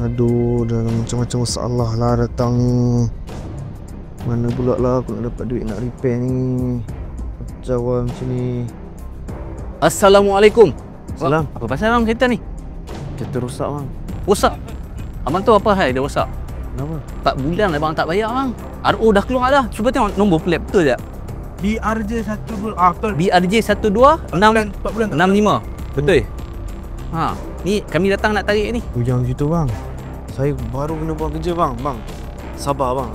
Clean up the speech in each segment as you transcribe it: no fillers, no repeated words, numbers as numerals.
Aduh, dah macam-macam masalah lah datang ni. Mana pula lah aku nak dapat duit nak repair ni. Kacau lah macam ni. Assalamualaikum. Salam. Apa pasal bang kereta ni? Kereta rosak bang. Rosak? Abang tahu apa hal dia rosak? Kenapa? 4 bulan abang tak bayar bang. RO dah keluar dah. Cuba tengok nombor plate betul tak? BRJ 12 betul. BRJ 12 4 bulan 65. Betul? Ha, ni kami datang nak tarik ni. Jangan gitu bang. Saya baru kena buat kerja bang. Bang, sabar bang.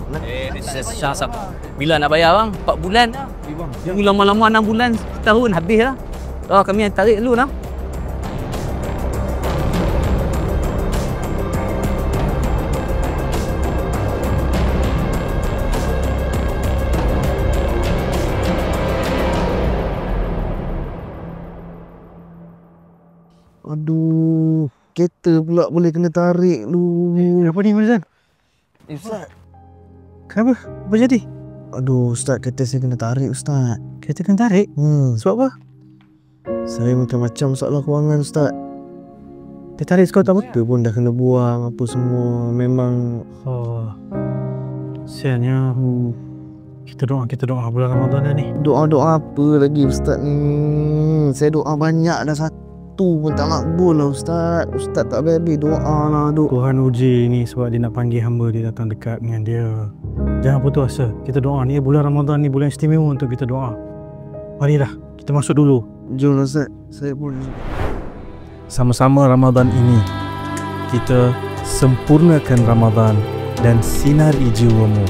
Bila nak bayar bang? 4 bulan. Tunggu lama-lama 6 bulan, setahun habis lah. Oh, kami tarik dulu lah. Aduh, kereta pula boleh kena tarik lu. Apa ni Mazan? Ustaz. Kenapa? Apa jadi? Aduh, Ustaz, kereta saya kena tarik Ustaz. Kereta kena tarik? Sebab apa? Saya macam-macam masalah kewangan Ustaz. Dia tarik kau tak apa? Kereta pun dah kena buang apa semua. Memang Siannya. Kita doa bulan Ramadan dah ni. doa-doa apa lagi Ustaz ni. Saya doa banyak dah, satu pun tak makbul lah Ustaz. Ustaz tak habis doa lah. Tuhan uji ni sebab dia nak panggil hamba dia datang dekat dengan dia. Jangan putus asa. Kita doa ni bulan Ramadan ni bulan istimewa untuk kita doa. Marilah kita masuk dulu. Jom lah Ustaz. Saya pun Sama-sama Ramadan ini kita sempurnakan Ramadan dan sinari jiwamu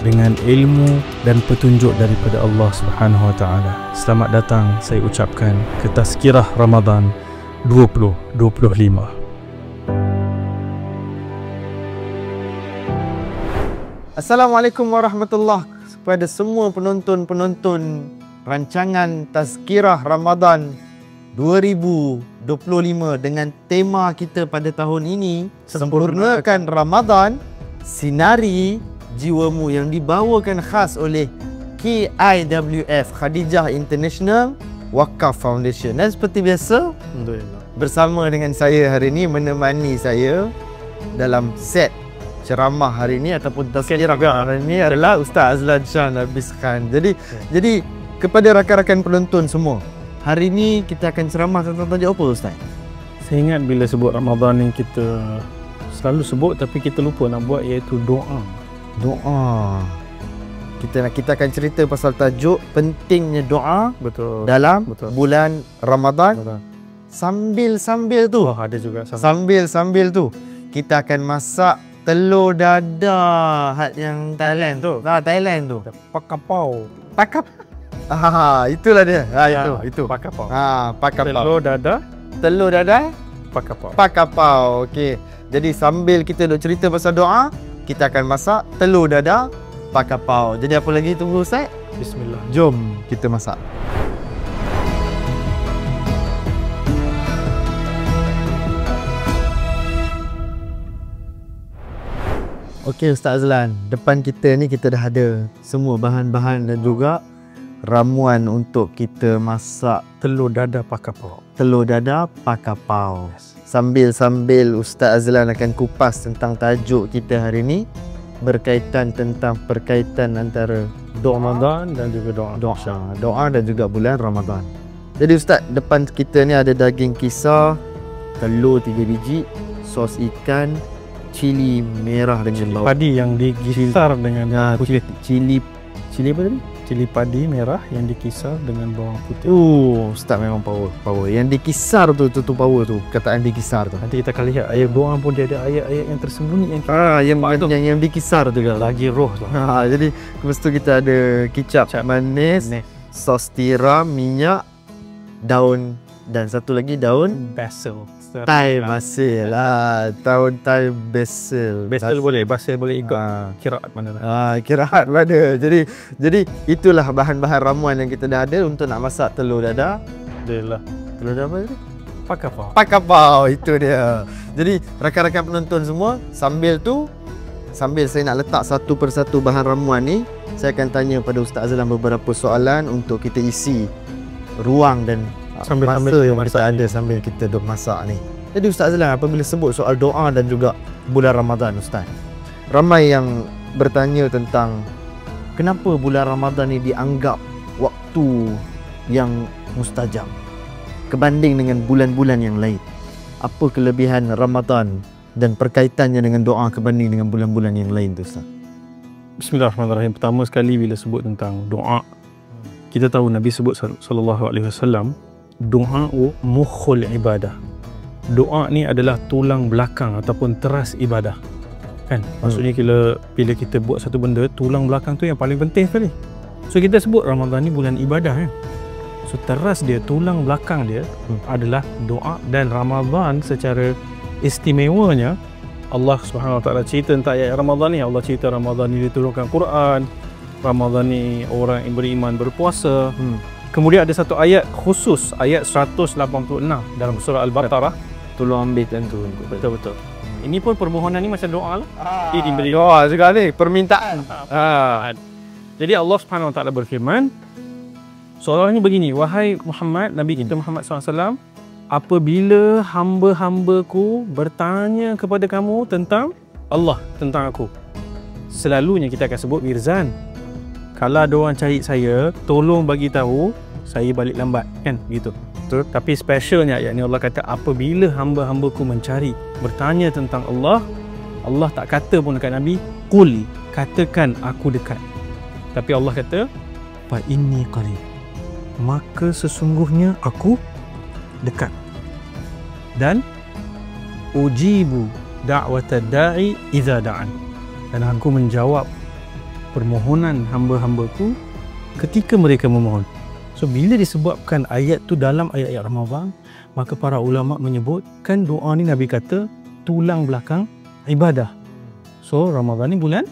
dengan ilmu dan petunjuk daripada Allah Subhanahu Wa Taala. Selamat datang saya ucapkan ke Tazkirah Ramadan 2025. Assalamualaikum warahmatullahi kepada semua penonton-penonton rancangan Tazkirah Ramadan 2025 dengan tema kita pada tahun ini, Sempurnakan Ramadan, Sinari Jiwamu, yang dibawakan khas oleh KIWF, Khadijah International Wakaf Foundation. Dan seperti biasa, bersama dengan saya hari ini, menemani saya dalam set ceramah hari ini ataupun tazkirah hari ini adalah Ustaz Azlan Shah Nabis Khan. Jadi kepada rakan-rakan penonton semua, hari ini kita akan ceramah tentang tajuk apa Ustaz? Saya ingat bila sebut Ramadan ni kita selalu sebut tapi kita lupa nak buat, iaitu doa. Doa. Kita akan cerita pasal tajuk pentingnya doa dalam bulan Ramadan. Sambil tu. Ada juga Sambil tu kita akan masak telur dadah yang Thailand tu. Thailand tu. Pakapau. Itulah dia. Itu. Pakapau. Pakapau. Telur dadah Pakapau. Pakapau. Okey. Jadi sambil kita duk cerita pasal doa, kita akan masak telur dadah pakapau. Jadi apa lagi tunggu Ustaz? Bismillah. Jom kita masak. Okey Ustaz Azlan, depan kita ni kita dah ada semua bahan-bahan dan juga ramuan untuk kita masak Telur dadah pakapau. telur dadah pakapau. Sambil Ustaz Azlan akan kupas tentang tajuk kita hari ini, berkaitan tentang perkaitan antara Ramadan dan juga doa dan juga bulan Ramadan. Jadi Ustaz, depan kita ni ada daging kisar, telur 3 biji, sos ikan, cili merah dengan bawang padi yang dikisar dengan putih. Cili apa tadi? Cili padi merah yang dikisar dengan bawang putih. Ustaz memang power. Yang dikisar tu power tu. Kataan dikisar tu. Nanti kita akan lihat ayat doa pun dia ada ayat-ayat yang tersembunyi yang dikisar tu kan. Lagi roh tu. Jadi lepas tu kita ada kicap manis, sos tiram, minyak, daun dan satu lagi daun basil. Thai basil lah. Daun Thai basil. Basil boleh, basil boleh ikut kiraat mana dah. Kiraat mana. Jadi itulah bahan-bahan ramuan yang kita dah ada untuk nak masak telur dadah. Adalah Telur dadah apa tadi? Pakapau. Itu dia. Jadi rakan-rakan penonton semua, sambil saya nak letak satu persatu bahan ramuan ni, saya akan tanya pada Ustaz Azlan beberapa soalan untuk kita isi ruang dan masa yang kita ada sambil kita duk masak ni. Jadi Ustaz Azlan, apabila sebut soal doa dan juga bulan Ramadan Ustaz, ramai yang bertanya tentang kenapa bulan Ramadan ni dianggap waktu yang mustajab kebanding dengan bulan-bulan yang lain. Apa kelebihan Ramadan dan perkaitannya dengan doa kebanding dengan bulan-bulan yang lain tu Ustaz? Bismillahirrahmanirrahim. Pertama sekali bila sebut tentang doa, kita tahu Nabi sebut sallallahu alaihi wasallam, doa mukhul ibadah. Doa ni adalah tulang belakang ataupun teras ibadah. Kan? Maksudnya bila kita buat satu benda, tulang belakang tu yang paling penting sekali. So kita sebut Ramadan ni bulan ibadah kan. So teras dia, tulang belakang dia adalah doa. Dan Ramadan secara istimewanya, Allah Subhanahu Wa Taala cerita tentang ayat Ramadan ni. Allah cerita Ramadan ni diturunkan Quran, Ramadan ni orang yang beriman berpuasa. Kemudian ada satu ayat khusus, ayat 186 dalam surah Al-Baqarah. Tolong ambil tentu. Betul. Ini pun permohonan ni macam doa lah. Dia diberi doa juga ni, permintaan. Jadi Allah Subhanahu Wa Taala berfirman, soalannya begini, wahai Muhammad, Nabi kita Muhammad SAW, apabila hamba-hambaku bertanya kepada kamu tentang Allah, tentang aku, selalunya kita akan sebut Mirzan. Kalau ada orang cari saya, tolong bagi tahu saya balik lambat, kan begitu. Betul. Tapi specialnya ayat ni Allah kata apabila hamba-hambaku mencari, bertanya tentang Allah, Allah tak kata pun dekat Nabi, qul, katakan aku dekat. Tapi Allah kata fa inni qarib, maka sesungguhnya aku dekat. Dan ujibu da'watad da'i idza da'an, dan aku menjawab permohonan hamba-hambaku ketika mereka memohon. So bila disebabkan ayat tu dalam ayat-ayat Ramadan, maka para ulama menyebutkan doa ni Nabi kata tulang belakang ibadah. So Ramadan ni bulan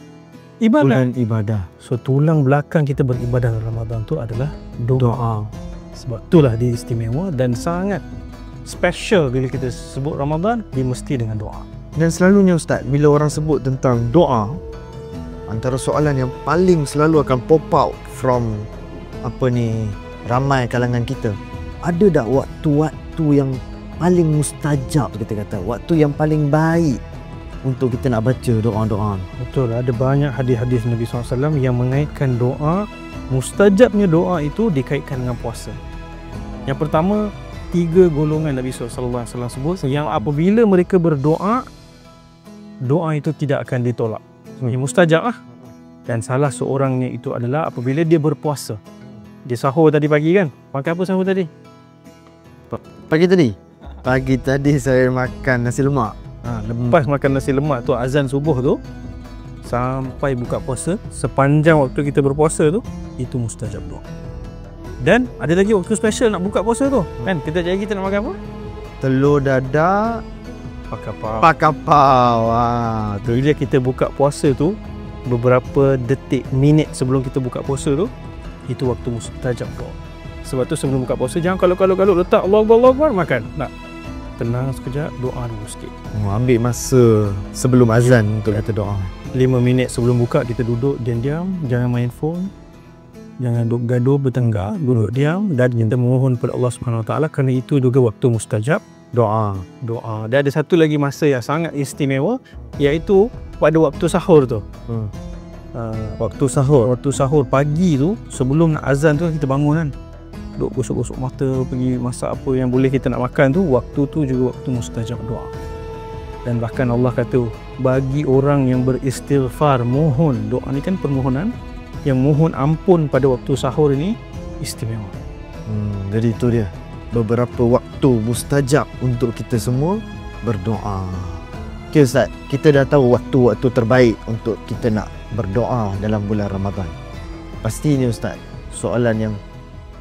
ibadah. Bulan ibadah. So tulang belakang kita beribadah dalam Ramadan tu adalah doa. Sebab itulah dia istimewa dan sangat special bila kita sebut Ramadan, dia mesti dengan doa. Dan selalunya Ustaz, bila orang sebut tentang doa, antara soalan yang paling selalu akan pop out from ramai kalangan kita, ada tak waktu-waktu yang paling mustajab, kita kata waktu yang paling baik untuk kita nak baca doa-doa? Betul, ada banyak hadis-hadis Nabi SAW yang mengaitkan doa, mustajabnya doa itu dikaitkan dengan puasa. Yang pertama, 3 golongan Nabi SAW sebut yang apabila mereka berdoa, doa itu tidak akan ditolak. Ini mustajab lah. Dan salah seorangnya itu adalah apabila dia berpuasa. Dia sahur tadi pagi kan? Makan apa sahur tadi? Pagi tadi? Pagi tadi saya makan nasi lemak. Lepas makan nasi lemak tu, azan subuh tu, sampai buka puasa, sepanjang waktu kita berpuasa tu, itu mustajab doa. Dan ada lagi waktu special nak buka puasa tu, kan? Kita kita nak makan apa? Telur dadah pakapau. Bila kita buka puasa tu, beberapa detik, minit sebelum kita buka puasa tu, itu waktu mustajab doa. Sebab tu sebelum buka puasa, jangan kalau letak Allah Akbar makan. Tak. Tenang sekejap, doa dulu sikit. Ambil masa sebelum azan untuk kata doa. 5 minit sebelum buka, kita duduk diam-diam, jangan main phone, jangan duduk gaduh bertengkar, duduk diam dan kita mohon kepada Allah Subhanahu Wa Taala, kerana itu juga waktu mustajab doa. Dan ada satu lagi masa yang sangat istimewa, iaitu pada waktu sahur tu. Waktu sahur pagi tu, sebelum nak azan tu kita bangun kan, duduk gosok-gosok mata, pergi masak apa yang boleh kita nak makan tu, waktu tu juga waktu mustajab doa. Dan bahkan Allah kata bagi orang yang beristighfar, mohon, doa ni kan permohonan, yang mohon ampun pada waktu sahur ini istimewa. Jadi itu dia beberapa waktu mustajab untuk kita semua berdoa. Okay Ustaz, kita dah tahu waktu-waktu terbaik untuk kita nak berdoa dalam bulan Ramadan. Pastinya Ustaz, soalan yang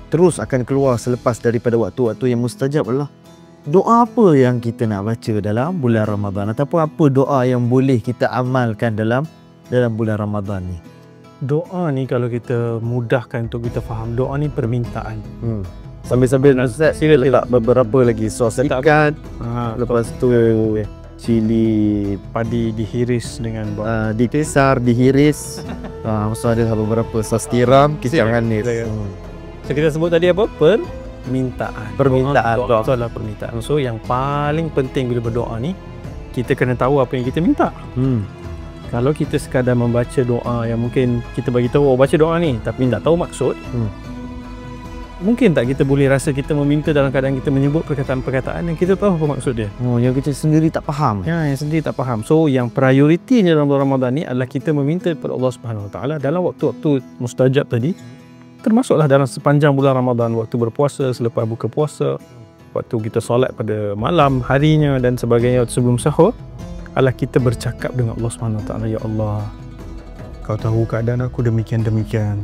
terus akan keluar selepas daripada waktu-waktu yang mustajab adalah doa apa yang kita nak baca dalam bulan Ramadan, ataupun apa doa yang boleh kita amalkan dalam bulan Ramadan ni. Doa ni kalau kita mudahkan untuk kita faham, doa ni permintaan. Sambil-sambil Ustaz, sila letak beberapa lagi sos ikan, lepas tu cili padi dihiris dengan dikisar, dihiris. So ada beberapa sos tiram, kicang anis. So kita sebut tadi apa? Permintaan. Doa itu adalah permintaan. So yang paling penting bila berdoa ni, kita kena tahu apa yang kita minta. Kalau kita sekadar membaca doa yang mungkin kita bagi tahu baca doa ni tapi tak tahu maksud, mungkin tak kita boleh rasa kita meminta dalam keadaan kita menyebut perkataan-perkataan yang kita tahu apa maksud dia. Yang kita sendiri tak faham. Ya, yang sendiri tak faham. So yang prioritinya dalam bulan Ramadan ni adalah kita meminta kepada Allah Subhanahu Wa Taala dalam waktu-waktu mustajab tadi. Termasuklah dalam sepanjang bulan Ramadan, waktu berpuasa, selepas buka puasa, waktu kita solat pada malam harinya dan sebagainya, sebelum sahur, adalah kita bercakap dengan Allah Subhanahu Wa Taala, ya Allah, Kau tahu keadaan aku demikian-demikian.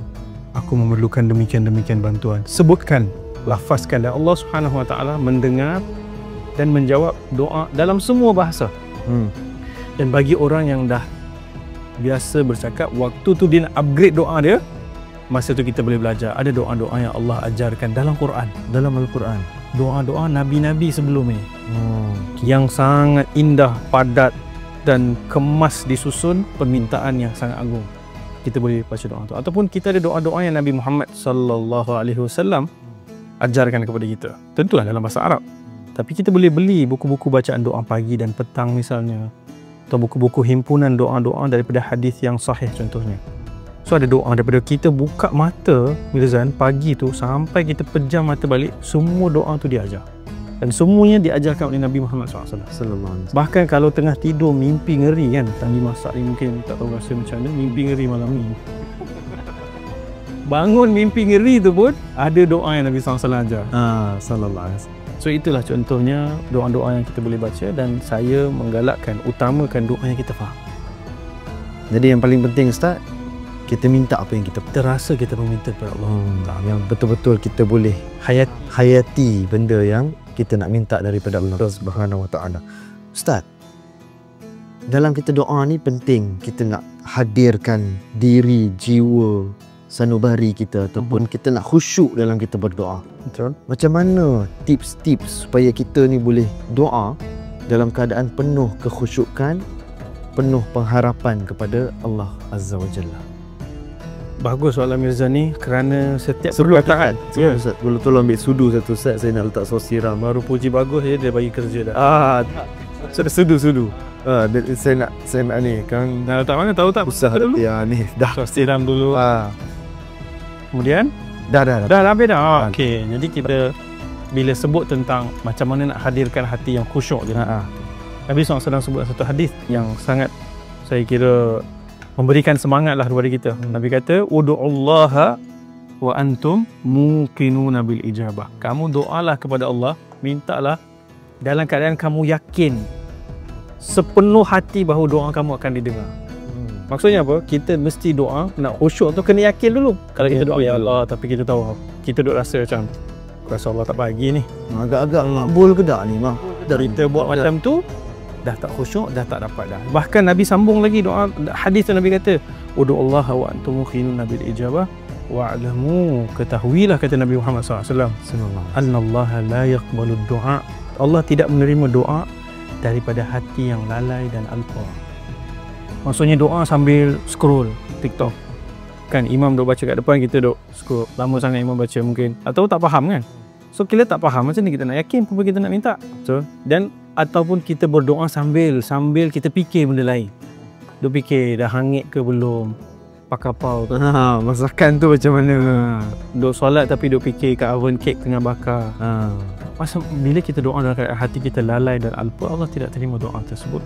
Aku memerlukan demikian-demikian bantuan. Sebutkan, lafazkan, dan Allah Subhanahu Wa Taala mendengar dan menjawab doa dalam semua bahasa. Dan bagi orang yang dah biasa bercakap, waktu tu dia nak upgrade doa dia, masa tu kita boleh belajar. Ada doa-doa yang Allah ajarkan dalam Quran, dalam Al-Quran. Doa-doa Nabi-Nabi sebelum ni. Yang sangat indah, padat dan kemas disusun, permintaan yang sangat agung. Kita boleh baca doa tu. Ataupun kita ada doa-doa yang Nabi Muhammad sallallahu alaihi wasallam ajarkan kepada kita. Tentulah dalam bahasa Arab. Tapi kita boleh beli buku-buku bacaan doa pagi dan petang misalnya, atau buku-buku himpunan doa-doa daripada hadis yang sahih contohnya. So ada doa daripada kita buka mata bila Zan pagi tu sampai kita pejam mata balik, semua doa tu diajar. Dan semuanya diajarkan oleh Nabi Muhammad SAW. Bahkan kalau tengah tidur mimpi ngeri kan, tadi masak ni mungkin tak tahu rasa macam mana, mimpi ngeri malam ni. Bangun mimpi ngeri tu pun ada doa yang Nabi SAW ajar. So itulah contohnya doa-doa yang kita boleh baca, dan saya menggalakkan, utamakan doa yang kita faham. Jadi yang paling penting Ustaz, kita minta apa yang kita Terasa kita meminta kepada Allah. yang betul-betul kita boleh hayati benda yang kita nak minta daripada Allah Subhanahu Wa Taala. Ustaz, dalam kita doa ni penting kita nak hadirkan diri, jiwa, sanubari kita, ataupun kita nak khusyuk dalam kita berdoa. Betul. Macam mana tips-tips supaya kita ni boleh doa dalam keadaan penuh kekhusyukan, penuh pengharapan kepada Allah Azza wa Jalla? Bagus soalan Mirza ni, kerana setiap perkataan. Ya. Ustaz, tolong ambil sudu satu Ustaz, saya nak letak sos siram. Baru puji bagus dia bagi kerja dah. Sudu. Saya nak ni kan Dah letak mana tahu tak? usaha dulu. ya ni dah. Sos siram dulu. Kemudian Dah. dah habis dah. Okey, jadi kita bila sebut tentang macam mana nak hadirkan hati yang khusyuk je. Nabi SAW sebut satu hadis yang sangat, saya kira, memberikan semangat lah kepada kita. Nabi kata, "Udu'ullaha wa antum muqinuna bil ijabah." Kamu doalah kepada Allah, mintalah dalam keadaan kamu yakin sepenuh hati bahawa doa kamu akan didengar. Maksudnya apa? Kita mesti doa, nak khusyuk tu kena yakin dulu. Kalau kita doa ya Allah, tapi kita tahu, kita duk rasa macam, aku rasa Allah tak bagi ni. Agak-agak makbul ke tak ni, Mak? Kita buat macam tu, dah tak khusyuk, dah tak dapat dah. Bahkan Nabi sambung lagi doa, hadis tu Nabi kata, "Udu'ullaha wa antum muqinuna bil ijabah wa'lamu," ketahuilah kata Nabi Muhammad SAW, "Annallaha la yaqbalu du'a." Allah tidak menerima doa daripada hati yang lalai dan alpa. Maksudnya doa sambil scroll TikTok. Kan imam duk baca kat depan, kita duk scroll. Lama sangat imam baca mungkin, atau tak faham kan. So kita tak faham, macam ni kita nak yakin apa kita nak minta. So, dan ataupun kita berdoa sambil kita fikir benda lain. Duk fikir dah hangit ke belum, pakapau Masakan tu macam mana? Duk solat tapi duk fikir kat oven kek tengah bakar. Masa bila kita doa dalam keadaan hati kita lalai dan alpa, Allah tidak terima doa tersebut.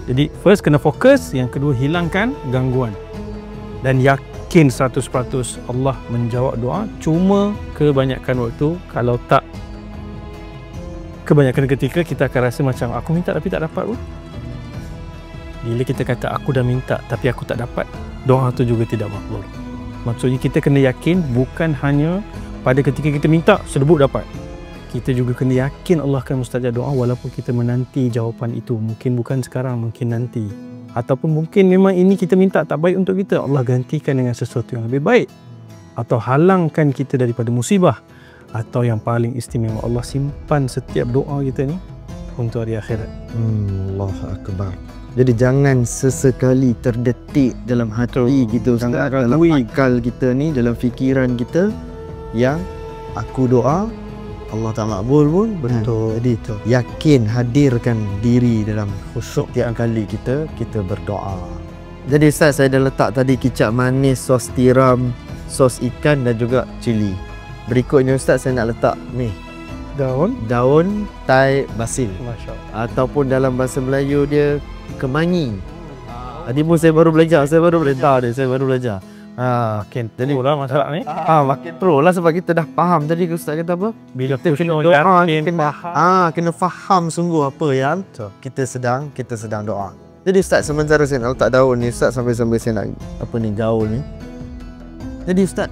Jadi first kena fokus, yang kedua hilangkan gangguan, dan yakin 100% Allah menjawab doa. Cuma kebanyakan waktu, kalau tak, kebanyakan ketika kita akan rasa macam aku minta tapi tak dapat pun. Bila kita kata aku dah minta tapi aku tak dapat, doa tu juga tidak makbul. Maksudnya kita kena yakin bukan hanya pada ketika kita minta sedebut dapat. Kita juga kena yakin Allah akan mustajab doa walaupun kita menanti jawapan itu. Mungkin bukan sekarang, mungkin nanti. Ataupun mungkin memang ini kita minta tak baik untuk kita, Allah gantikan dengan sesuatu yang lebih baik. Atau halangkan kita daripada musibah. Atau yang paling istimewa, Allah simpan setiap doa kita ni untuk hari akhirat. Allah Akbar. Jadi jangan sesekali terdetik dalam hati kita, dalam akal kita ni, dalam fikiran kita, yang aku doa Allah tak makbul pun. Betul. Jadi yakin hadirkan diri dalam khusyuk tiap kali kita berdoa. Jadi Ustaz, saya dah letak tadi kicap manis, sos tiram, sos ikan dan juga cili. Berikutnya Ustaz, saya nak letak ni daun Thai basil. Masya Allah. Ataupun dalam bahasa Melayu dia kemangi. Tadi pun saya baru belajar. Makin jadi lah masalah ni. Makin pro lah sebab kita dah faham tadi Ustaz kata apa? Bila kita doa kena faham sungguh apa yang kita sedang doa. Jadi Ustaz, sementara saya nak letak daun ni Ustaz, sambil-sambil saya nak gaul ni. Jadi Ustaz,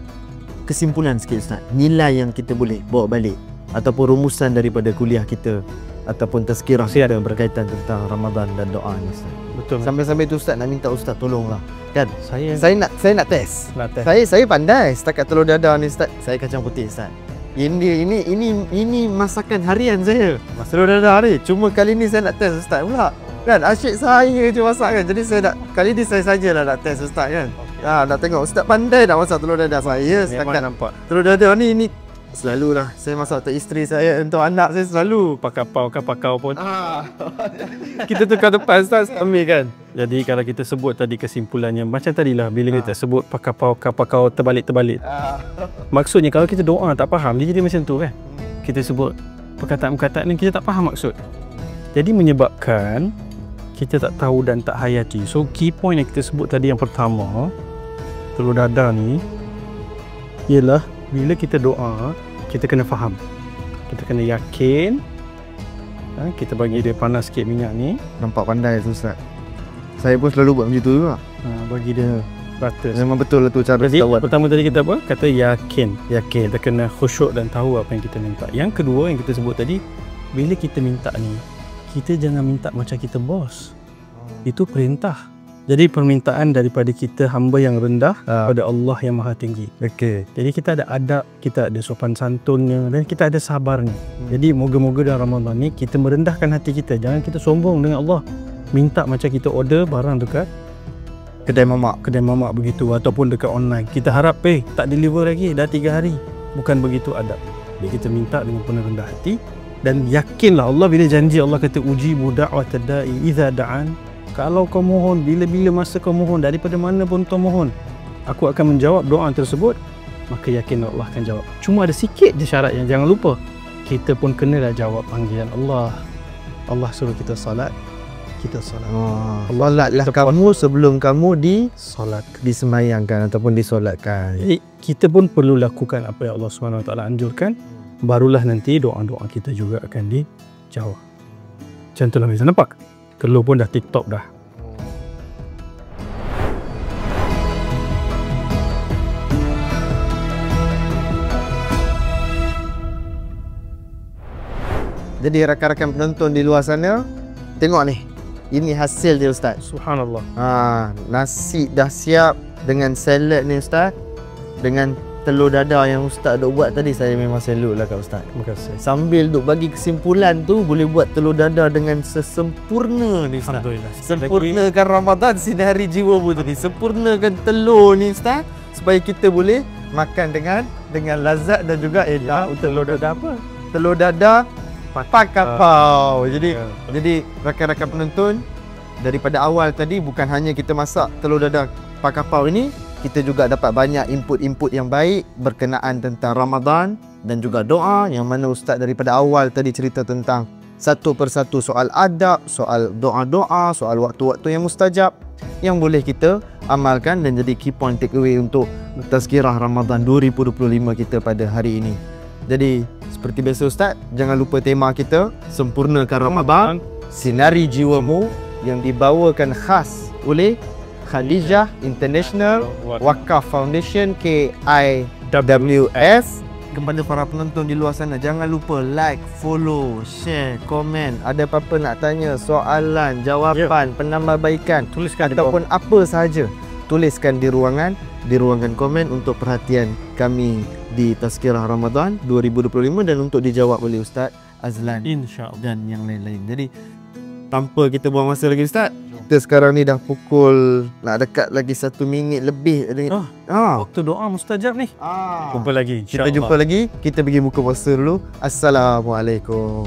kesimpulan sikit Ustaz, nilai yang kita boleh bawa balik ataupun rumusan daripada kuliah kita ataupun tazkirah kita berkaitan tentang Ramadan dan doa ni Ustaz. betul. Sambil-sambil tu Ustaz nak minta Ustaz tolonglah. Kan? Saya nak test. Saya pandai setakat telur dadah ni Ustaz. Saya kacang putih Ustaz. Ini masakan harian saya. Telur dadah ni. Cuma kali ni saya nak test Ustaz pula. Kan asyik saya je masak kan. Jadi saya nak kali ni saya sajalah nak test Ustaz kan. Nak tengok Ustaz pandai nak masak telur dadah saya. Setakat nampak. Telur dadah ni selalulah saya masak untuk isteri saya, untuk anak saya selalu pakau pun. Kita tukar tempat Ustaz ambil kan. Jadi kalau kita sebut tadi kesimpulannya macam tadilah bila kita sebut pakau terbalik. Maksudnya kalau kita doa tak faham dia jadi macam tu kan. Kita sebut perkataan-perkataan yang kita tak faham maksud. Jadi menyebabkan kita tak tahu dan tak hayati. So key point yang kita sebut tadi yang pertama, telur dadah ni ialah bila kita doa, kita kena faham. Kita kena yakin. Kita bagi dia panas sikit minyak ni. Nampak pandai tu Ustaz. Saya pun selalu buat macam tu juga. Bagi dia rata. Memang betul lah tu cara Jadi, buat. pertama tadi kita apa? Kata yakin. Kita kena khusyuk dan tahu apa yang kita minta. Yang kedua yang kita sebut tadi, bila kita minta ni, kita jangan minta macam kita bos. Itu perintah. Jadi permintaan daripada kita hamba yang rendah pada Allah yang maha tinggi. Jadi kita ada adab, kita ada sopan santunnya dan kita ada sabarnya. Jadi moga-moga dalam Ramadan ni kita merendahkan hati kita. Jangan kita sombong dengan Allah. Minta macam kita order barang dekat kedai mamak begitu ataupun dekat online. Kita harap tak deliver lagi dah 3 hari. Bukan begitu adab. Jadi kita minta dengan penuh rendah hati dan yakinlah Allah bila janji Allah kata ujibu da'watad da'i idza da'an. Kalau kau mohon, bila-bila masa kau mohon, daripada mana pun kau mohon, aku akan menjawab doa tersebut, maka yakin Allah akan jawab. Cuma ada sikit je syaratnya, jangan lupa. Kita pun kenalah jawab panggilan Allah. Allah suruh kita salat, kita salat. Allah lah kamu sebelum kamu disemayangkan ataupun disolatkan. Jadi kita pun perlu lakukan apa yang Allah SWT anjurkan, barulah nanti doa-doa kita juga akan dijawab. Macam itulah bisa nampak. Telur pun dah TikTok dah. Jadi rakan-rakan penonton di luar sana, tengok ni. Ini hasil dia Ustaz. Subhanallah. Nasi dah siap dengan salad ni Ustaz. Dengan telur dadah yang Ustaz duk buat tadi, saya memang salute lah kat Ustaz. Terima kasih. Sambil duk bagi kesimpulan tu, boleh buat telur dadah dengan sesempurna ni Ustaz. Alhamdulillah. Sempurnakan Ramadan sinari jiwa tu ni. Sempurnakan telur ni Ustaz supaya kita boleh makan dengan lazat dan juga enak. Telur dadah apa? Telur dadah pakapau. Jadi rakan-rakan penonton, daripada awal tadi bukan hanya kita masak telur dadah pakapau ini, kita juga dapat banyak input-input yang baik berkenaan tentang Ramadan dan juga doa, yang mana Ustaz daripada awal tadi cerita tentang satu persatu soal adab, soal doa-doa, soal waktu-waktu yang mustajab yang boleh kita amalkan dan jadi key point take away untuk tazkirah Ramadan 2025 kita pada hari ini. Jadi seperti biasa Ustaz, jangan lupa tema kita, sempurnakan Ramadan, sinari jiwamu, yang dibawakan khas oleh Khadijah International Wakaf Foundation KIWF. Kepada para penonton di luar sana, jangan lupa like, follow, share, komen. Ada apa-apa nak tanya, soalan, jawapan, penambahbaikan, tuliskan ataupun apa sahaja, tuliskan di ruangan komen untuk perhatian kami di Tazkirah Ramadan 2025 dan untuk dijawab oleh Ustaz Azlan, InsyaAllah, dan yang lain-lain. Jadi tanpa kita buang masa lagi Ustaz, kita sekarang ni dah pukul nak dekat lagi 1 minit lebih. Waktu doa mustajab ni. Jumpa lagi. Kita jumpa lagi. Kita pergi buka puasa dulu. Assalamualaikum.